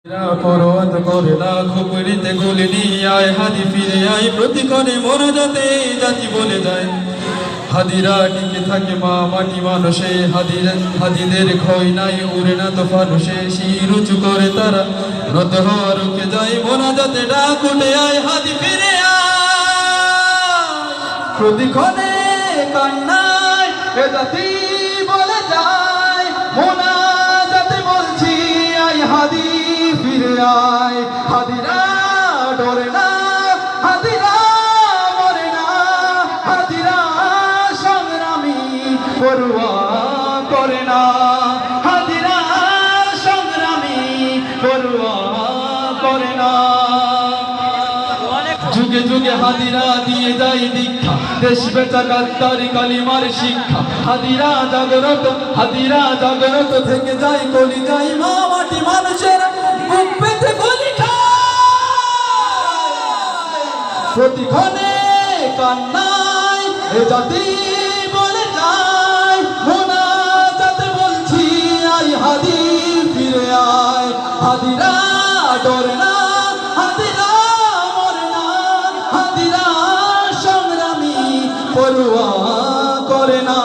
পরোয়াত করে না খুপড়িতে গুলি নিয়ে আয় হাদি ফিরে আয় প্রতিক্ষণে মোরা যাতে জাতি বলে যায় হাদিরা টিকে থাকে মা মাটি মানুষে হাদিদের ক্ষয় নাই উড়ে না তো ফানুষে শির উঁচু করে তারা নত হওয়া রুখে যায় মোরা যাতে ডাক উঠে আয় হাদি ফিরে আয় প্রতিক্ষণে কান্নায় এ জাতি বলে যায় মোনা যাতে বলছি আয় হাদি ফিরে আয় হাদিরা ডরে না হাদিরা মরে না হাদিরা সংগ্রামী পরোয়া করে না হাদিরা সংগ্রামী পরোয়া করে না যুগে যুগে হাদিরা দিয়ে যায় দীক্ষা দেশ বেচা গাদ্দারি কালিমার শিক্ষা হাদিরা জাগ্রত থেকে যায় কলি যায় মা মাটি মানুষের বুক পেতে বলি প্রতিক্ষণে কান্নায় এ জাতি বলে যায় মোনা যাতে বলছি আয় হাদি ফিরে আয় হাদিরা ডরে না হাদিরা মরে না হাদিরা সংগ্রামী পরোয়া করে না।